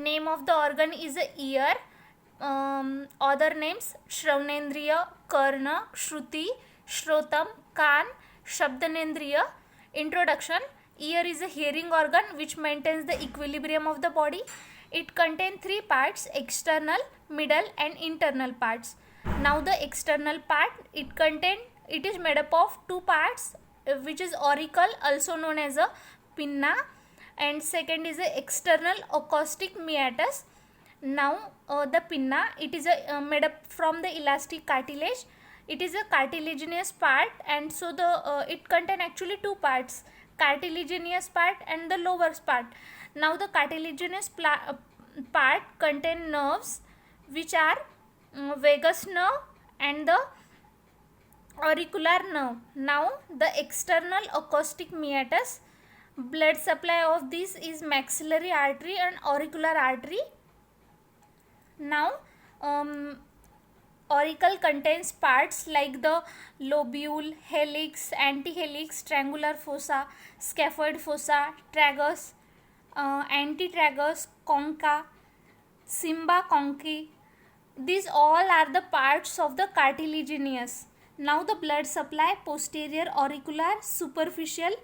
Name of the organ is a ear. Other names: Shravanendriya, Karna, Shruti, Shrotam, Kan, Shabdanendriya. Introduction: Ear is a hearing organ which maintains the equilibrium of the body. It contains three parts: external, middle and internal parts. Now the external part, it is made up of two parts, which is auricle, also known as a pinna, and second is a external acoustic meatus. Now the pinna, it is made up from the elastic cartilage. It is a cartilaginous part, and so the it contain actually two parts: cartilaginous part and the lower part. Now the cartilaginous part contain nerves, which are vagus nerve and the auricular nerve. Now the external acoustic meatus, blood supply of this is maxillary artery and auricular artery. Now auricle contains parts like the lobule, helix, antihelix, triangular fossa, scaphoid fossa, tragus, antitragus, concha, cymba conchae. These all are the parts of the cartilaginous. Now the blood supply: posterior auricular, superficial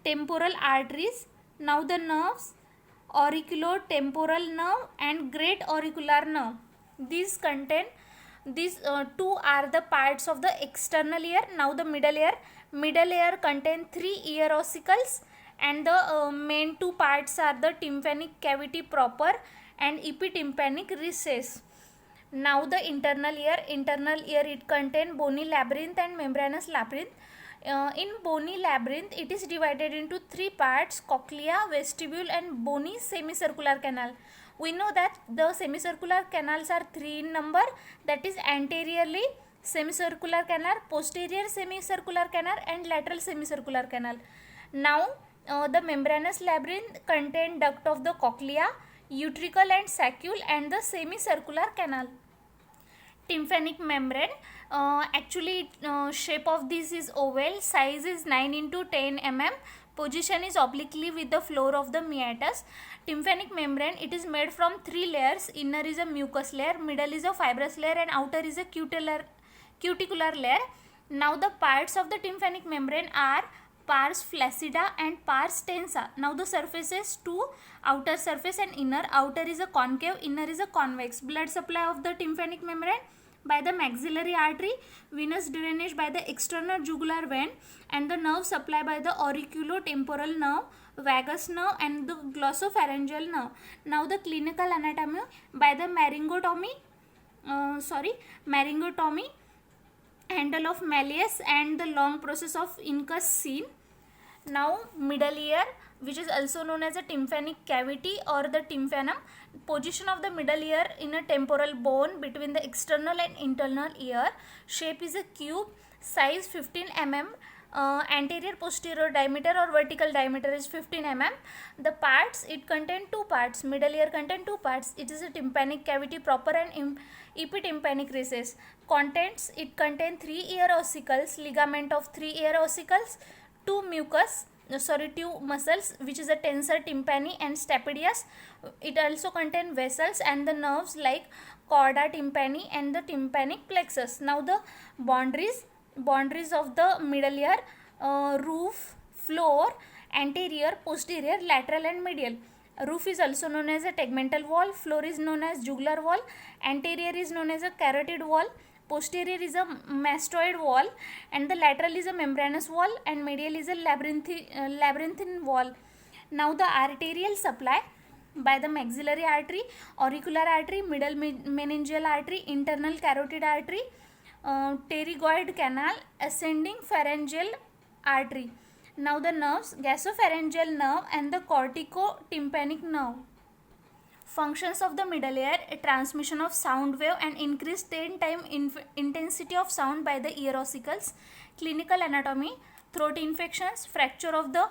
temporal arteries. Now the nerves: auriculotemporal nerve and great auricular nerve. These two are the parts of the external ear. Now the middle ear. Middle ear contain three ear ossicles, and the main two parts are the tympanic cavity proper and epitympanic recess. Now the internal ear. Internal ear, it contain bony labyrinth and membranous labyrinth. In bony labyrinth, it is divided into three parts: cochlea, vestibule and bony semicircular canal. We know that the semicircular canals are three in number, that is anteriorly semicircular canal, posterior semicircular canal and lateral semicircular canal. Now the membranous labyrinth contain duct of the cochlea, utricle and saccule and the semicircular canal. Tympanic membrane, actually shape of this is oval, size is 9 into 10 mm, position is obliquely with the floor of the meatus. Tympanic membrane, it is made from three layers: inner is a mucous layer, middle is a fibrous layer and outer is a cuticular layer. Now the parts of the tympanic membrane are pars flaccida and pars tensa. Now the surfaces: two, outer surface and inner. Outer is a concave, inner is a convex. Blood supply of the tympanic membrane: by the maxillary artery, venous drainage by the external jugular vein, and the nerve supply by the auriculotemporal nerve, vagus nerve and the glossopharyngeal nerve. Now the clinical anatomy: by the maryngotomy, handle of malleus and the long process of incus seen. Now middle ear, which is also known as a tympanic cavity or the tympanum. Position of the middle ear in a temporal bone between the external and internal ear. Shape is a cube, size 15 mm. Anterior posterior diameter or vertical diameter is 15 mm. The parts, it contain two parts. Middle ear contain two parts. It is a tympanic cavity proper and epitympanic recess. Contents, it contain three ear ossicles, ligament of three ear ossicles, two muscles, which is a tensor tympani and stapedius. It also contain vessels and the nerves like chorda tympani and the tympanic plexus. Now the boundaries of the middle ear: roof, floor, anterior, posterior, lateral and medial. Roof is also known as a tegmental wall, floor is known as jugular wall, anterior is known as a carotid wall, posterior is a mastoid wall, and the lateral is a membranous wall, and medial is a labyrinthine wall. Now the arterial supply: by the maxillary artery, auricular artery, middle meningeal artery, internal carotid artery, pterygoid canal, ascending pharyngeal artery. Now the nerves: gasopharyngeal nerve and the corticotympanic nerve. Functions of the middle ear: transmission of sound wave and increased 10 times intensity of sound by the ear ossicles. Clinical anatomy: throat infections, fracture of the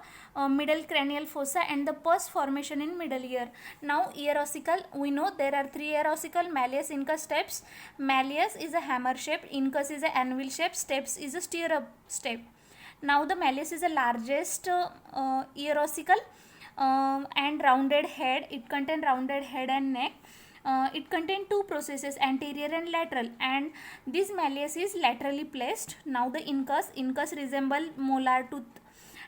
middle cranial fossa and the pus formation in middle ear. Now ear ossicle, we know there are three ear ossicle: malleus, incus, stapes. Malleus is a hammer shaped, incus is a anvil shaped, stapes is a stirrup shape. Now the malleus is the largest ear ossicle. and rounded head. It contain rounded head and neck. It contain two processes, anterior and lateral, and this malleus is laterally placed. Now the incus resemble molar tooth,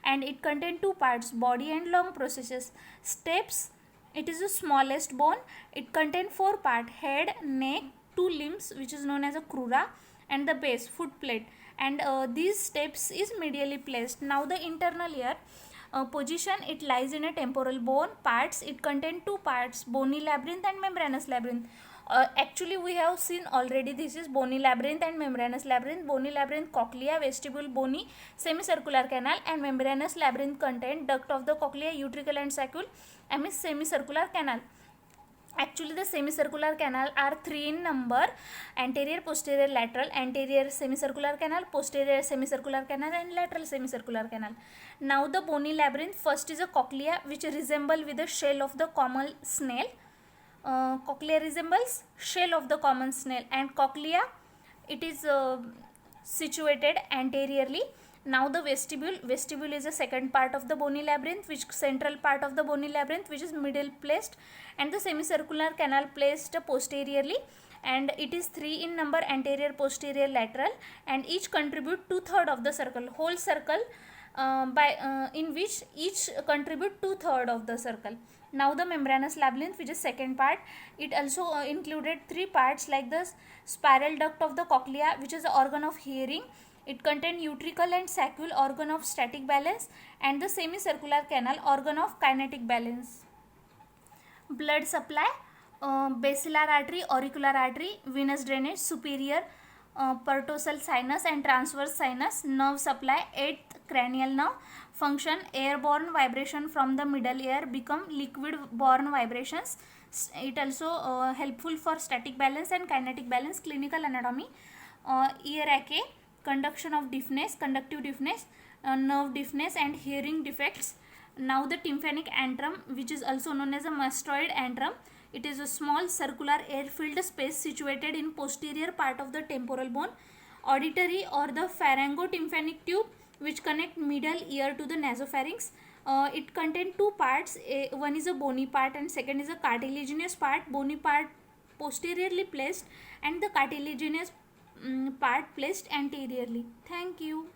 and it contain two parts, body and long processes. Steps, it is the smallest bone. It contain four part, head, neck, two limbs which is known as a crura, and the base, foot plate, and these steps is medially placed. Now the internal ear position, it lies in a temporal bone. Parts, it contain two parts, bony labyrinth and membranous labyrinth. Actually we have seen already, this is bony labyrinth and membranous labyrinth. Bony labyrinth, cochlea, vestibule, bony, semicircular canal, and membranous labyrinth contain duct of the cochlea, utricle and saccule, and semicircular canal. Actually the semicircular canal are three in number: anterior, posterior, lateral, anterior semicircular canal, posterior semicircular canal, and lateral semicircular canal. Now the bony labyrinth, first is a cochlea which resemble with the shell of the common snail. Cochlea resembles shell of the common snail, and cochlea, it is situated anteriorly. Now the vestibule is the second part of the bony labyrinth, which central part of the bony labyrinth, which is middle placed, and the semicircular canal placed posteriorly, and it is three in number, anterior, posterior, lateral, and each contribute 2/3 of the circle, whole circle, in which each contribute 2/3 of the circle. Now the membranous labyrinth, which is second part, it also included three parts like the spiral duct of the cochlea, which is the organ of hearing. It contains utricle and saccule, organ of static balance, and the semicircular canal, organ of kinetic balance. Blood supply, basilar artery, auricular artery, venous drainage, superior pertusal sinus and transverse sinus. Nerve supply, 8th cranial nerve. Function, airborne vibration from the middle ear become liquid borne vibrations. It also helpful for static balance and kinetic balance. Clinical anatomy, ear ache, conduction of deafness, conductive deafness, nerve deafness, and hearing defects. Now the tympanic antrum, which is also known as a mastoid antrum. It is a small circular air-filled space situated in posterior part of the temporal bone. Auditory, or the pharyngotympanic tube, which connect middle ear to the nasopharynx. It contains two parts. One is a bony part and second is a cartilaginous part. Bony part posteriorly placed and the cartilaginous part placed anteriorly. Thank you.